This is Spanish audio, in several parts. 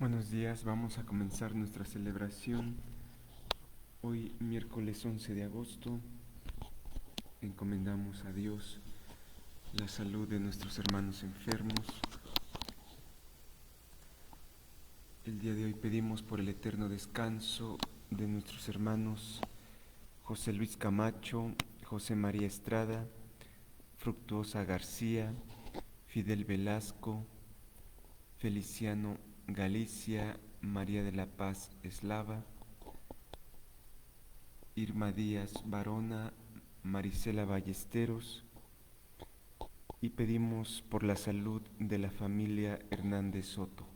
Buenos días, vamos a comenzar nuestra celebración. Hoy, miércoles 11 de agosto, encomendamos a Dios la salud de nuestros hermanos enfermos. El día de hoy pedimos por el eterno descanso de nuestros hermanos José Luis Camacho, José María Estrada, Fructuosa García, Fidel Velasco, Feliciano Galicia, María de la Paz Eslava, Irma Díaz Barona, Marisela Ballesteros, y pedimos por la salud de la familia Hernández Soto.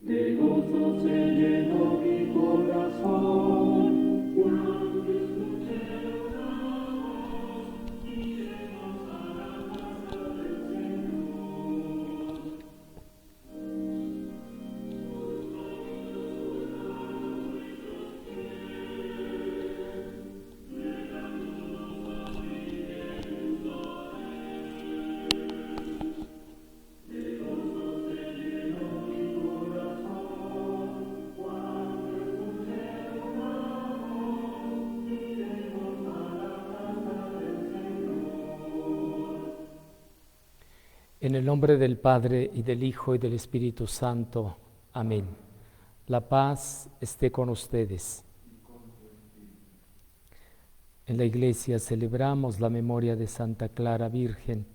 De gozo se llenó mi corazón cuando escuché la voz, iremos a la casa del Señor. En el nombre del Padre, y del Hijo, y del Espíritu Santo. Amén. La paz esté con ustedes. En la Iglesia celebramos la memoria de Santa Clara Virgen.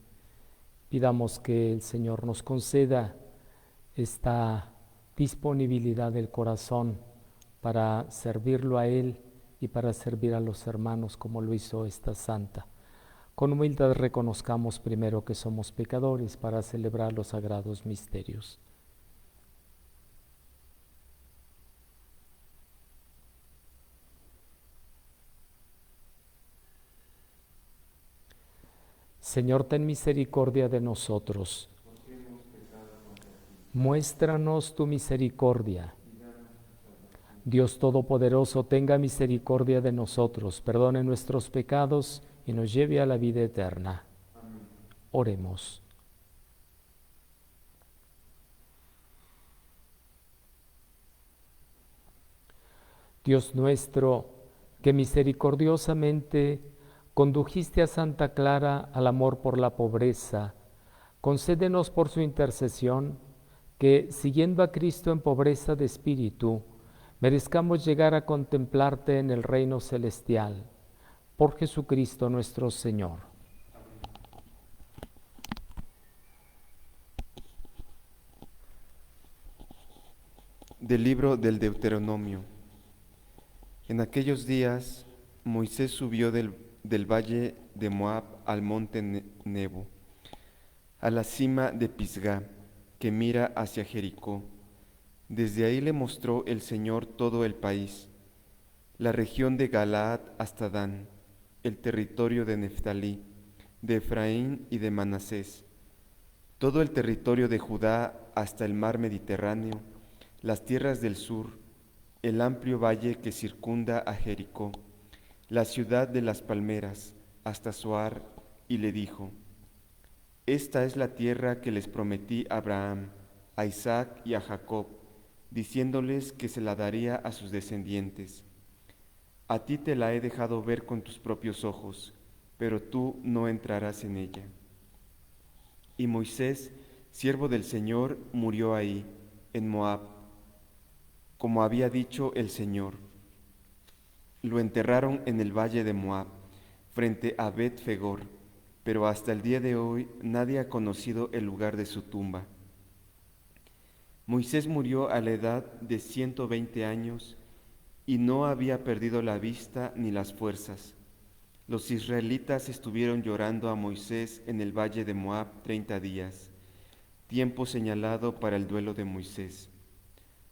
Pidamos que el Señor nos conceda esta disponibilidad del corazón para servirlo a Él y para servir a los hermanos como lo hizo esta santa. Con humildad reconozcamos primero que somos pecadores para celebrar los sagrados misterios. Señor, ten misericordia de nosotros. Muéstranos tu misericordia. Dios Todopoderoso, tenga misericordia de nosotros, perdone nuestros pecados y nos lleve a la vida eterna. Amén. Oremos. Dios nuestro, que misericordiosamente condujiste a Santa Clara al amor por la pobreza, concédenos por su intercesión que, siguiendo a Cristo en pobreza de espíritu, merezcamos llegar a contemplarte en el reino celestial. Por Jesucristo nuestro Señor. Del libro del Deuteronomio. En aquellos días, Moisés subió del valle de Moab al monte Nebo, a la cima de Pisgá, que mira hacia Jericó. Desde ahí le mostró el Señor todo el país, la región de Galaad hasta Dan, el territorio de Neftalí, de Efraín y de Manasés, todo el territorio de Judá hasta el mar Mediterráneo, las tierras del sur, el amplio valle que circunda a Jericó, la ciudad de las palmeras, hasta Zoar, y le dijo: Esta es la tierra que les prometí a Abraham, a Isaac y a Jacob, diciéndoles que se la daría a sus descendientes. A ti te la he dejado ver con tus propios ojos, pero tú no entrarás en ella. Y Moisés, siervo del Señor, murió ahí, en Moab, como había dicho el Señor. Lo enterraron en el valle de Moab, frente a Bet-Fegor, pero hasta el día de hoy nadie ha conocido el lugar de su tumba. Moisés murió a la edad de 120 años y no había perdido la vista ni las fuerzas. Los israelitas estuvieron llorando a Moisés en el valle de Moab 30 días, tiempo señalado para el duelo de Moisés.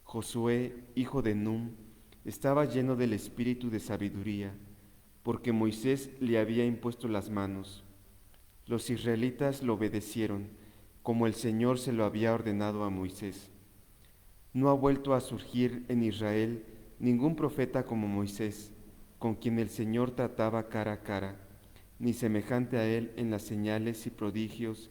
Josué, hijo de Nun, estaba lleno del espíritu de sabiduría, porque Moisés le había impuesto las manos. Los israelitas lo obedecieron, como el Señor se lo había ordenado a Moisés. No ha vuelto a surgir en Israel ningún profeta como Moisés, con quien el Señor trataba cara a cara, ni semejante a él en las señales y prodigios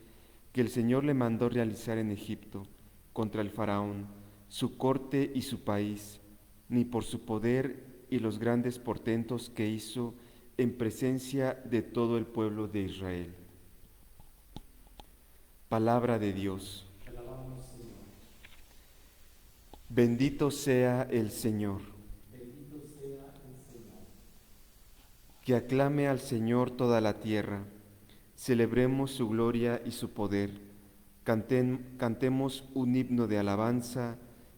que el Señor le mandó realizar en Egipto contra el faraón, su corte y su país, ni por su poder y los grandes portentos que hizo en presencia de todo el pueblo de Israel. Palabra de Dios. Bendito sea el Señor. Que aclame al Señor toda la tierra. Celebremos su gloria y su poder. Cantemos un himno de alabanza.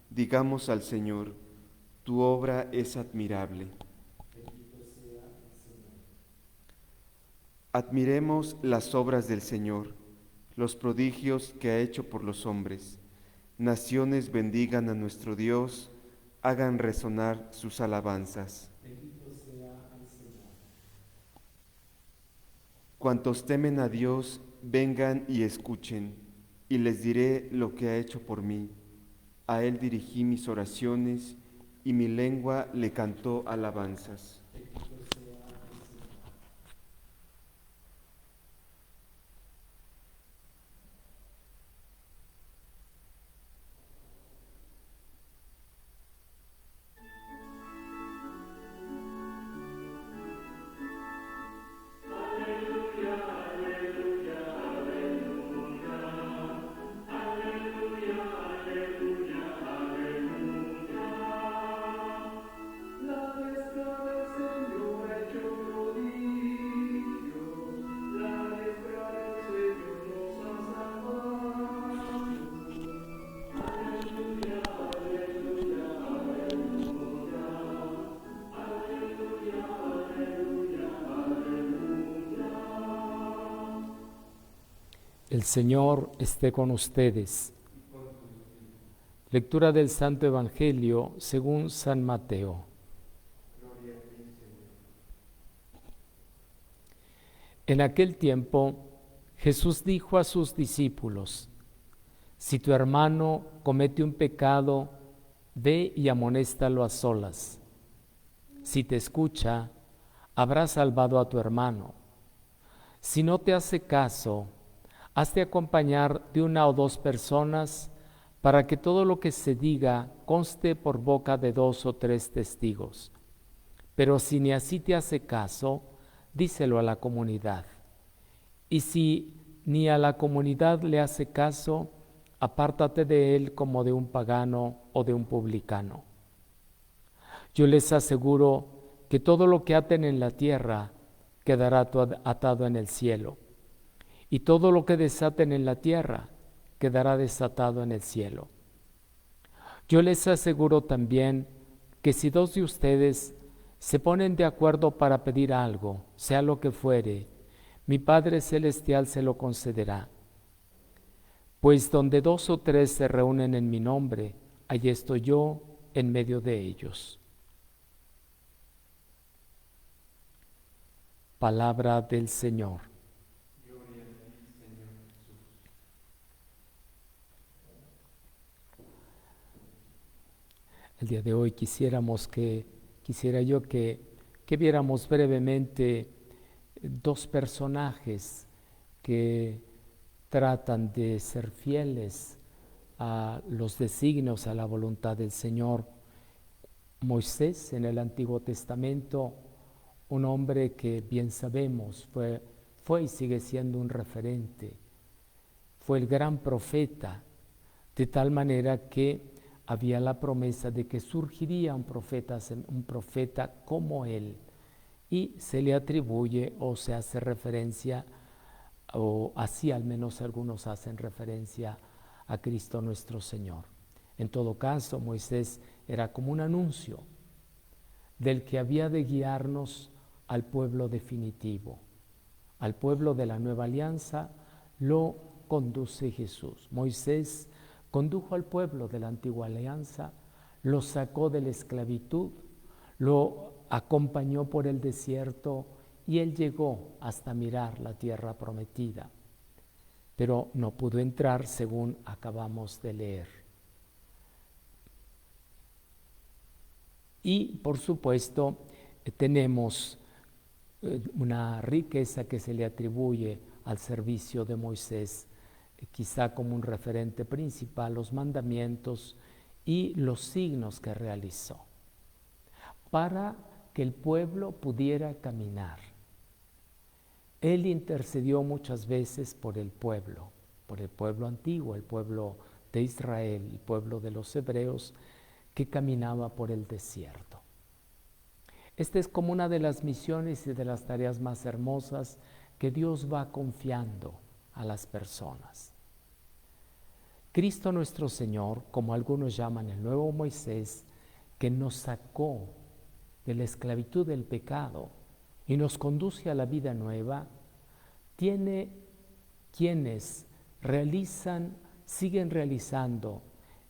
Digamos al Señor, tu obra es admirable. Admiremos las obras del Señor, los prodigios que ha hecho por los hombres. Naciones bendigan a nuestro Dios, hagan resonar sus alabanzas. Cuantos temen a Dios, vengan y escuchen, y les diré lo que ha hecho por mí. A Él dirigí mis oraciones, y mi lengua le cantó alabanzas. El Señor esté con ustedes. Lectura del Santo Evangelio según San Mateo. En aquel tiempo, Jesús dijo a sus discípulos: si tu hermano comete un pecado, ve y amonéstalo a solas. Si te escucha, habrás salvado a tu hermano. Si no te hace caso, has de acompañar de 1 o 2 personas para que todo lo que se diga conste por boca de 2 o 3 testigos. Pero si ni así te hace caso, díselo a la comunidad. Y si ni a la comunidad le hace caso, apártate de él como de un pagano o de un publicano. Yo les aseguro que todo lo que aten en la tierra quedará atado en el cielo, y todo lo que desaten en la tierra quedará desatado en el cielo. Yo les aseguro también que si 2 de ustedes se ponen de acuerdo para pedir algo, sea lo que fuere, mi Padre Celestial se lo concederá. Pues donde 2 o 3 se reúnen en mi nombre, allí estoy yo en medio de ellos. Palabra del Señor. El día de hoy quisiera yo que viéramos brevemente 2 personajes que tratan de ser fieles a los designios, a la voluntad del Señor. Moisés, en el Antiguo Testamento, un hombre que bien sabemos fue y sigue siendo un referente, fue el gran profeta, de tal manera que había la promesa de que surgiría un profeta como él, y se le atribuye o se hace referencia, o así al menos algunos hacen referencia a Cristo nuestro Señor. En todo caso, Moisés era como un anuncio del que había de guiarnos al pueblo definitivo, al pueblo de la nueva alianza. Lo conduce Jesús. Moisés condujo al pueblo de la antigua alianza, lo sacó de la esclavitud, lo acompañó por el desierto y él llegó hasta mirar la tierra prometida, pero no pudo entrar, según acabamos de leer. Y por supuesto tenemos una riqueza que se le atribuye al servicio de Moisés, quizá como un referente principal, los mandamientos y los signos que realizó, para que el pueblo pudiera caminar. Él intercedió muchas veces por el pueblo antiguo, el pueblo de Israel, el pueblo de los hebreos que caminaba por el desierto. Esta es como una de las misiones y de las tareas más hermosas que Dios va confiando a las personas. Cristo nuestro Señor, como algunos llaman el nuevo Moisés, que nos sacó de la esclavitud del pecado y nos conduce a la vida nueva, tiene quienes siguen realizando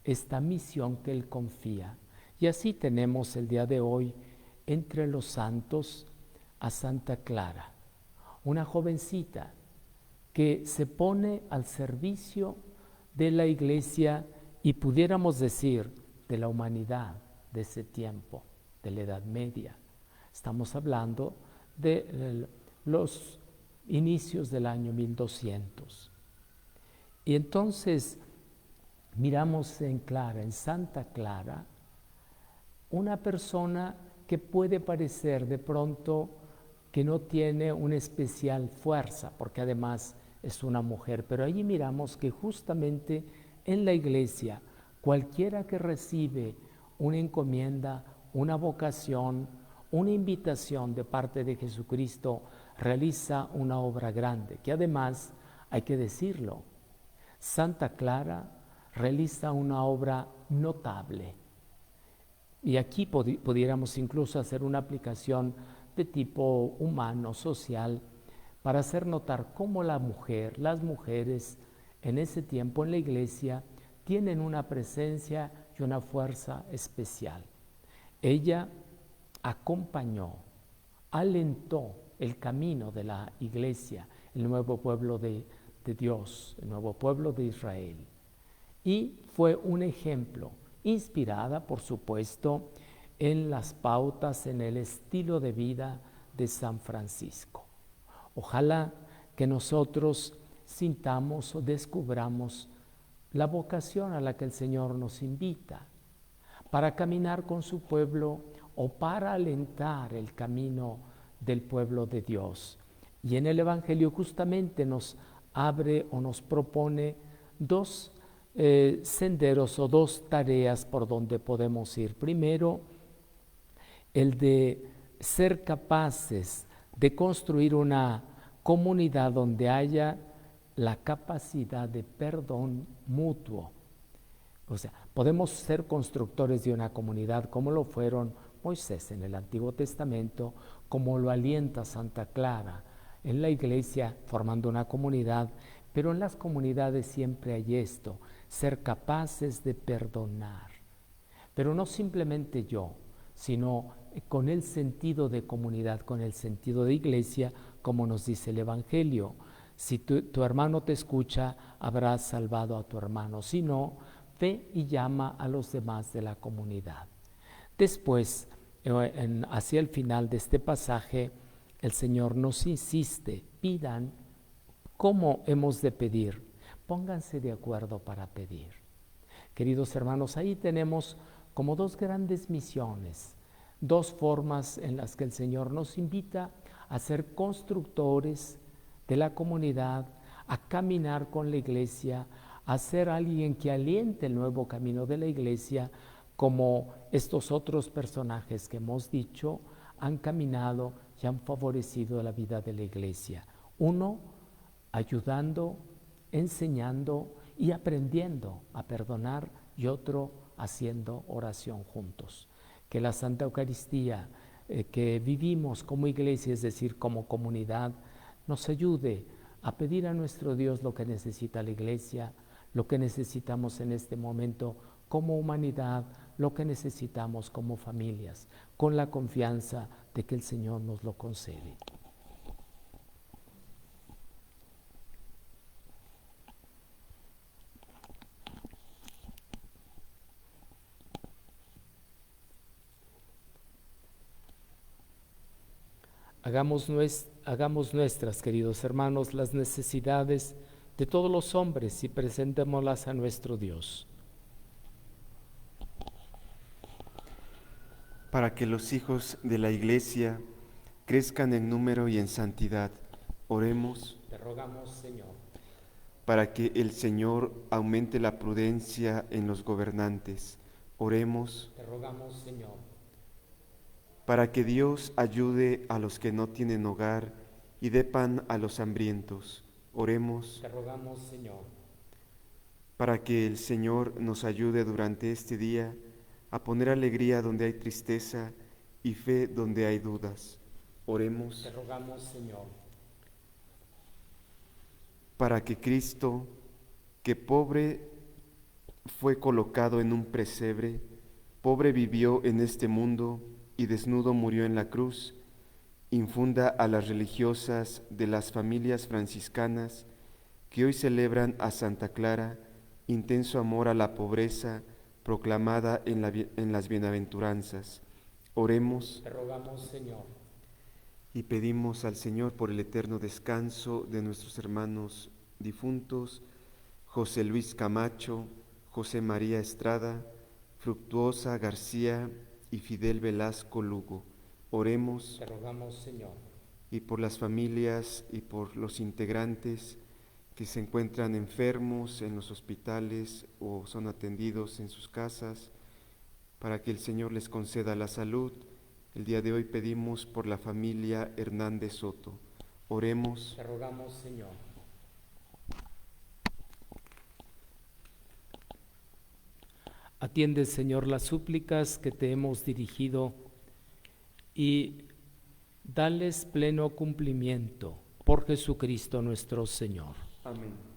esta misión que Él confía. Y así tenemos el día de hoy entre los santos a Santa Clara, una jovencita que se pone al servicio de la Iglesia y pudiéramos decir de la humanidad de ese tiempo, de la Edad Media. Estamos hablando de los inicios del año 1200. Y entonces miramos en Santa Clara, una persona que puede parecer de pronto que no tiene una especial fuerza, porque además es una mujer, pero allí miramos que justamente en la Iglesia, cualquiera que recibe una encomienda, una vocación, una invitación de parte de Jesucristo, realiza una obra grande, que además, hay que decirlo, Santa Clara realiza una obra notable. Y aquí pudiéramos incluso hacer una aplicación de tipo humano, social, para hacer notar cómo las mujeres en ese tiempo en la Iglesia tienen una presencia y una fuerza especial. Ella acompañó, alentó el camino de la Iglesia, el nuevo pueblo de Dios, el nuevo pueblo de Israel. Y fue un ejemplo, inspirada, por supuesto, en las pautas, en el estilo de vida de San Francisco. Ojalá que nosotros sintamos o descubramos la vocación a la que el Señor nos invita para caminar con su pueblo o para alentar el camino del pueblo de Dios. Y en el Evangelio justamente nos abre o nos propone dos senderos o dos tareas por donde podemos ir. Primero, el de ser capaces de construir una comunidad donde haya la capacidad de perdón mutuo. O sea, podemos ser constructores de una comunidad como lo fueron Moisés en el Antiguo Testamento, como lo alienta Santa Clara en la Iglesia formando una comunidad, pero en las comunidades siempre hay esto, ser capaces de perdonar. Pero no simplemente yo, sino con el sentido de comunidad, con el sentido de iglesia, como nos dice el Evangelio. Si tu hermano te escucha, habrás salvado a tu hermano. Si no, ve y llama a los demás de la comunidad. Después, hacia el final de este pasaje, el Señor nos insiste, pidan. ¿Cómo hemos de pedir? Pónganse de acuerdo para pedir. Queridos hermanos, ahí tenemos como dos grandes misiones, dos formas en las que el Señor nos invita a ser constructores de la comunidad, a caminar con la Iglesia, a ser alguien que aliente el nuevo camino de la Iglesia, como estos otros personajes que hemos dicho han caminado y han favorecido la vida de la Iglesia. Uno, ayudando, enseñando y aprendiendo a perdonar, y otro, haciendo oración juntos. Que la Santa Eucaristía que vivimos como iglesia, es decir, como comunidad, nos ayude a pedir a nuestro Dios lo que necesita la Iglesia, lo que necesitamos en este momento como humanidad, lo que necesitamos como familias, con la confianza de que el Señor nos lo concede. Hagamos nuestras, queridos hermanos, las necesidades de todos los hombres y presentémoslas a nuestro Dios. Para que los hijos de la Iglesia crezcan en número y en santidad, oremos. Te rogamos, Señor. Para que el Señor aumente la prudencia en los gobernantes, oremos. Te rogamos, Señor. Para que Dios ayude a los que no tienen hogar y dé pan a los hambrientos, oremos. Te rogamos, Señor. Para que el Señor nos ayude durante este día a poner alegría donde hay tristeza y fe donde hay dudas, oremos. Te rogamos, Señor. Para que Cristo, que pobre fue colocado en un pesebre, pobre vivió en este mundo y desnudo murió en la cruz, infunda a las religiosas de las familias franciscanas que hoy celebran a Santa Clara intenso amor a la pobreza proclamada en las bienaventuranzas. Oremos. Te rogamos, Señor. Y pedimos al Señor por el eterno descanso de nuestros hermanos difuntos, José Luis Camacho, José María Estrada, Fructuosa García y Fidel Velasco Lugo. Oremos. Te rogamos, Señor. Y por las familias y por los integrantes que se encuentran enfermos en los hospitales o son atendidos en sus casas, para que el Señor les conceda la salud. El día de hoy pedimos por la familia Hernández Soto. Oremos. Te rogamos, Señor. Atiende, Señor, las súplicas que te hemos dirigido y dales pleno cumplimiento por Jesucristo nuestro Señor. Amén.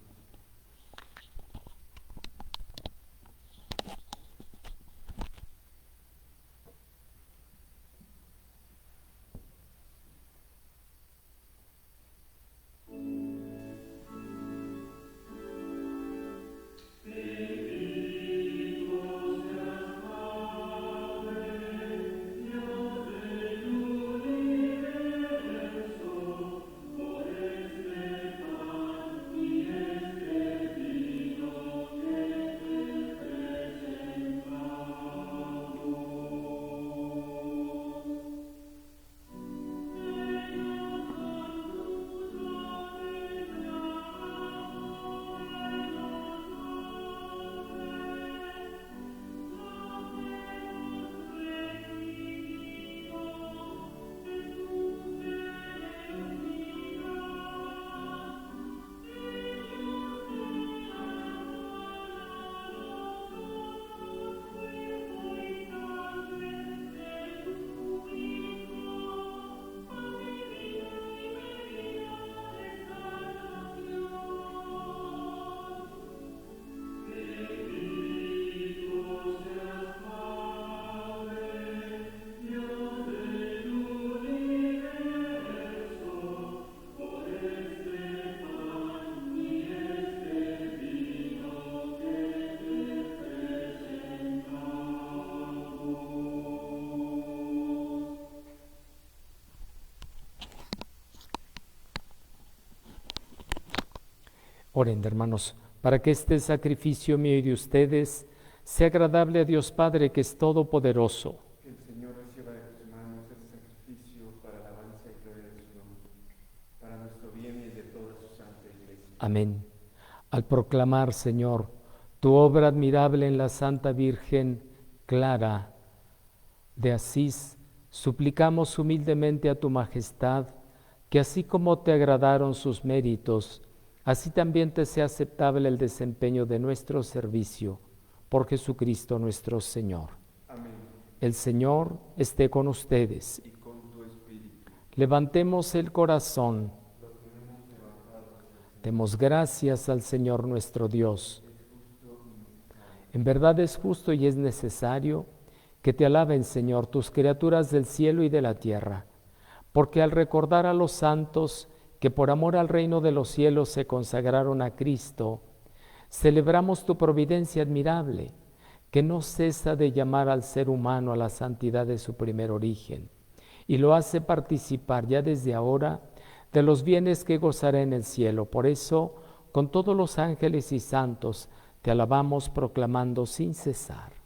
Oren, hermanos, para que este sacrificio mío y de ustedes sea agradable a Dios Padre, que es todopoderoso. Que el Señor reciba de tus manos este sacrificio para alabanza y gloria de su nombre, para nuestro bien y el de toda su santa Iglesia. Amén. Al proclamar, Señor, tu obra admirable en la Santa Virgen Clara de Asís, suplicamos humildemente a tu majestad que así como te agradaron sus méritos, así también te sea aceptable el desempeño de nuestro servicio por Jesucristo nuestro Señor. Amén. El Señor esté con ustedes. Y con tu espíritu. Levantemos el corazón. Demos gracias al Señor nuestro Dios. En verdad es justo y es necesario que te alaben, Señor, tus criaturas del cielo y de la tierra, porque al recordar a los santos que por amor al reino de los cielos se consagraron a Cristo, celebramos tu providencia admirable, que no cesa de llamar al ser humano a la santidad de su primer origen, y lo hace participar ya desde ahora de los bienes que gozará en el cielo. Por eso, con todos los ángeles y santos, te alabamos proclamando sin cesar.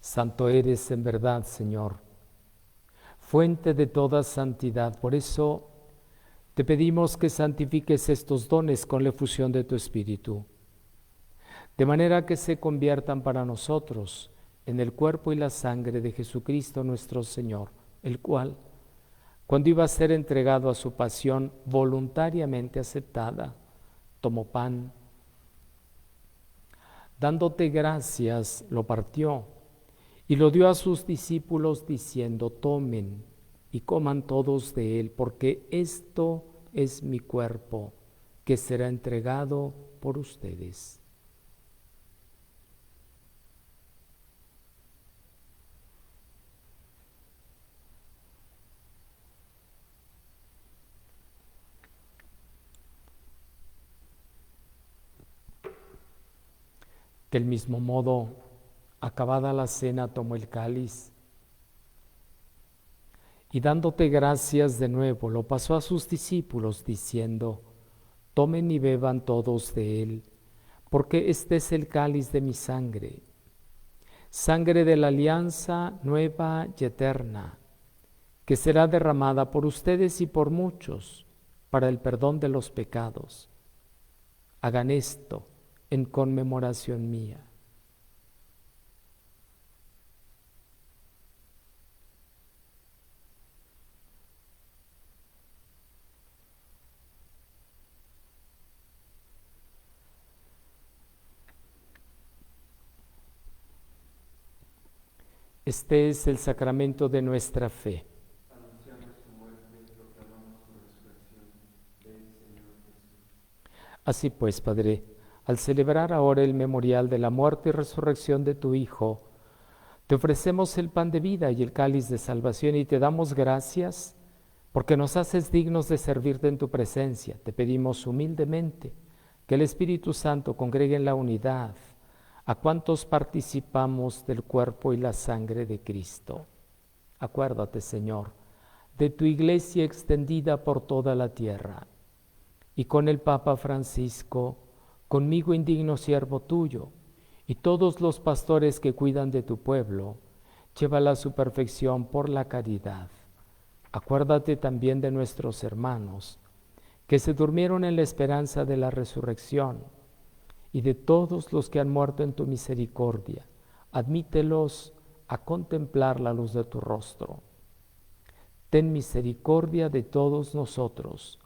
Santo eres en verdad, Señor, fuente de toda santidad. Por eso te pedimos que santifiques estos dones con la efusión de tu Espíritu, de manera que se conviertan para nosotros en el cuerpo y la sangre de Jesucristo nuestro Señor, el cual, cuando iba a ser entregado a su pasión voluntariamente aceptada, tomó pan, dándote gracias, lo partió y lo dio a sus discípulos diciendo: tomen y coman todos de él, porque esto es mi cuerpo, que será entregado por ustedes. Del mismo modo, acabada la cena, tomó el cáliz y dándote gracias de nuevo, lo pasó a sus discípulos diciendo: tomen y beban todos de él, porque este es el cáliz de mi sangre, sangre de la alianza nueva y eterna, que será derramada por ustedes y por muchos para el perdón de los pecados. Hagan esto en conmemoración mía. Este es el sacramento de nuestra fe. Anunciamos su muerte, proclamamos su resurrección. Ven, Señor Jesús. Así pues, Padre, al celebrar ahora el memorial de la muerte y resurrección de tu Hijo, te ofrecemos el pan de vida y el cáliz de salvación y te damos gracias porque nos haces dignos de servirte en tu presencia. Te pedimos humildemente que el Espíritu Santo congregue en la unidad a cuantos participamos del cuerpo y la sangre de Cristo. Acuérdate, Señor, de tu iglesia extendida por toda la tierra, y con el Papa Francisco, conmigo indigno siervo tuyo, y todos los pastores que cuidan de tu pueblo, llévala a su perfección por la caridad. Acuérdate también de nuestros hermanos, que se durmieron en la esperanza de la resurrección, y de todos los que han muerto en tu misericordia. Admítelos a contemplar la luz de tu rostro. Ten misericordia de todos nosotros.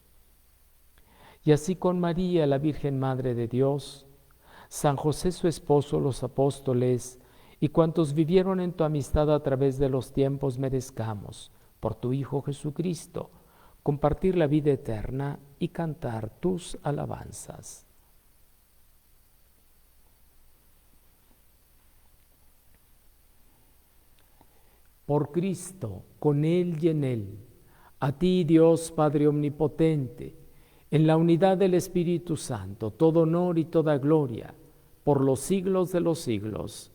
Y así con María, la Virgen Madre de Dios, San José su esposo, los apóstoles, y cuantos vivieron en tu amistad a través de los tiempos, merezcamos, por tu Hijo Jesucristo, compartir la vida eterna y cantar tus alabanzas. Por Cristo, con Él y en Él, a ti, Dios Padre Omnipotente, en la unidad del Espíritu Santo, todo honor y toda gloria, por los siglos de los siglos.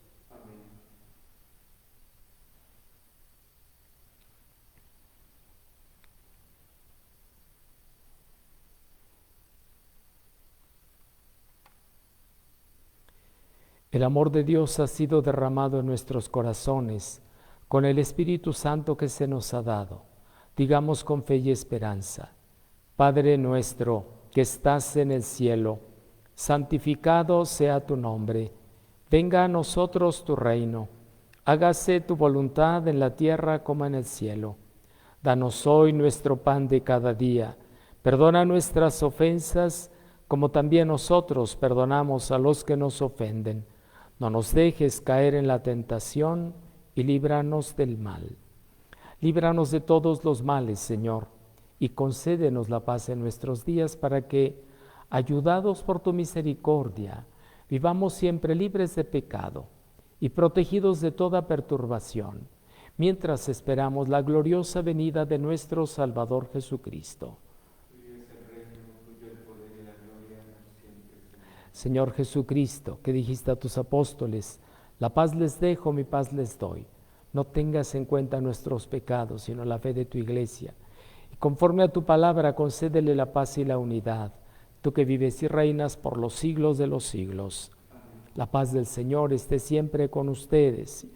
El amor de Dios ha sido derramado en nuestros corazones con el Espíritu Santo que se nos ha dado. Digamos con fe y esperanza: Padre nuestro que estás en el cielo, santificado sea tu nombre. Venga a nosotros tu reino. Hágase tu voluntad en la tierra como en el cielo. Danos hoy nuestro pan de cada día. Perdona nuestras ofensas, como también nosotros perdonamos a los que nos ofenden. No nos dejes caer en la tentación y líbranos del mal. Líbranos de todos los males, Señor, y concédenos la paz en nuestros días para que, ayudados por tu misericordia, vivamos siempre libres de pecado y protegidos de toda perturbación, mientras esperamos la gloriosa venida de nuestro Salvador Jesucristo. Señor Jesucristo, que dijiste a tus apóstoles: la paz les dejo, mi paz les doy. No tengas en cuenta nuestros pecados, sino la fe de tu Iglesia. Y conforme a tu palabra, concédele la paz y la unidad, tú que vives y reinas por los siglos de los siglos. Amén. La paz del Señor esté siempre con ustedes.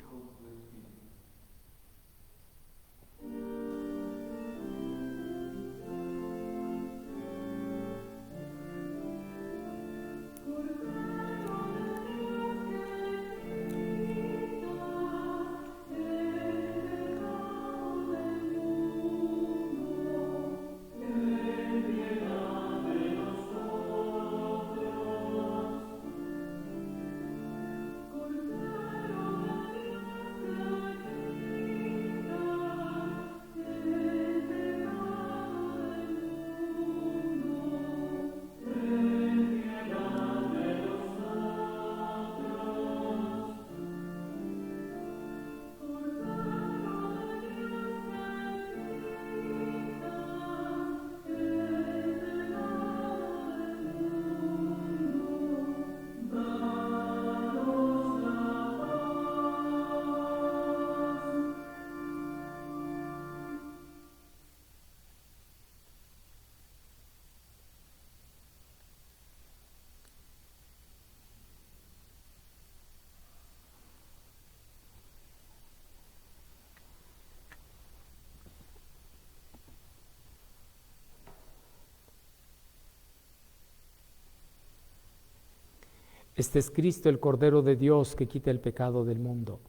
Este es Cristo, el Cordero de Dios, que quita el pecado del mundo.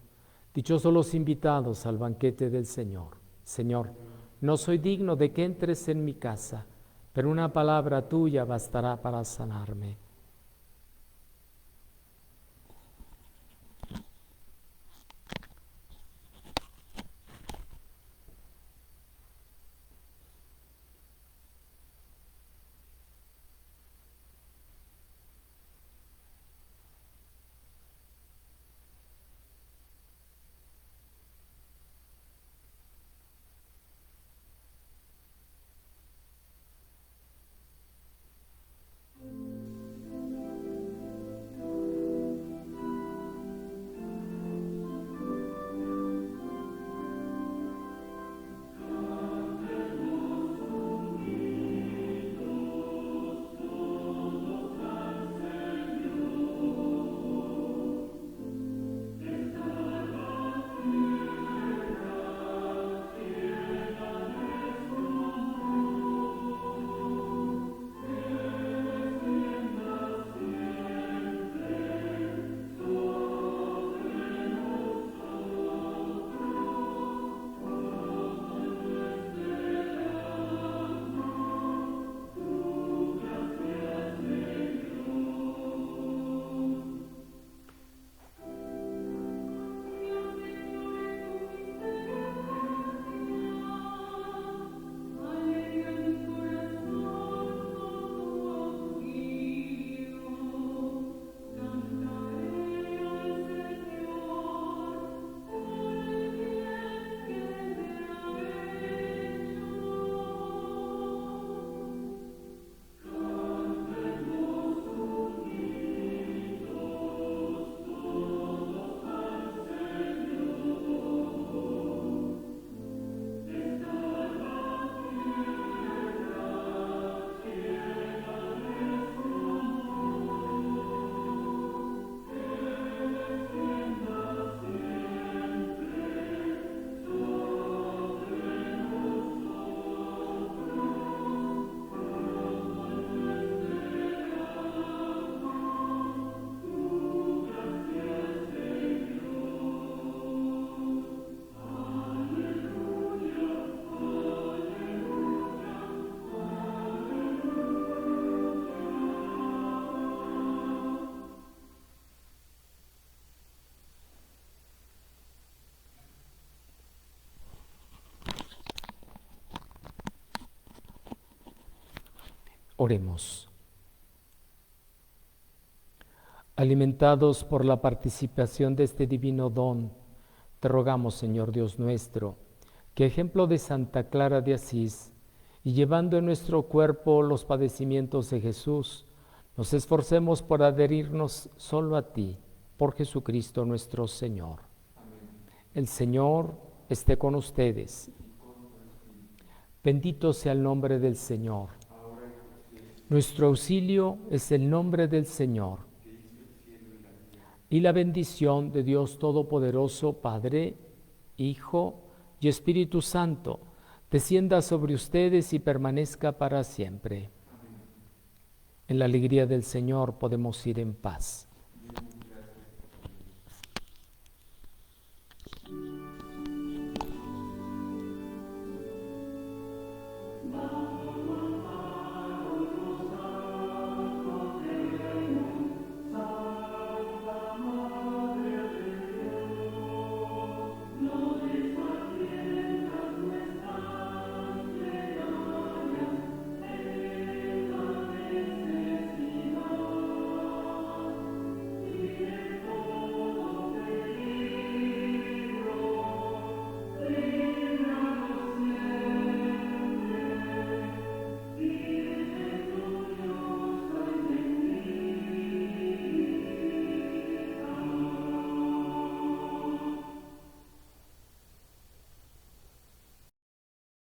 Dichosos los invitados al banquete del Señor. Señor, no soy digno de que entres en mi casa, pero una palabra tuya bastará para sanarme. Oremos. Alimentados por la participación de este divino don, te rogamos, Señor Dios nuestro, que ejemplo de Santa Clara de Asís, y llevando en nuestro cuerpo los padecimientos de Jesús, nos esforcemos por adherirnos solo a ti, por Jesucristo nuestro Señor. Amén. El Señor esté con ustedes. Bendito sea el nombre del Señor. Nuestro auxilio es el nombre del Señor. Y la bendición de Dios Todopoderoso, Padre, Hijo y Espíritu Santo, descienda sobre ustedes y permanezca para siempre. En la alegría del Señor podemos ir en paz.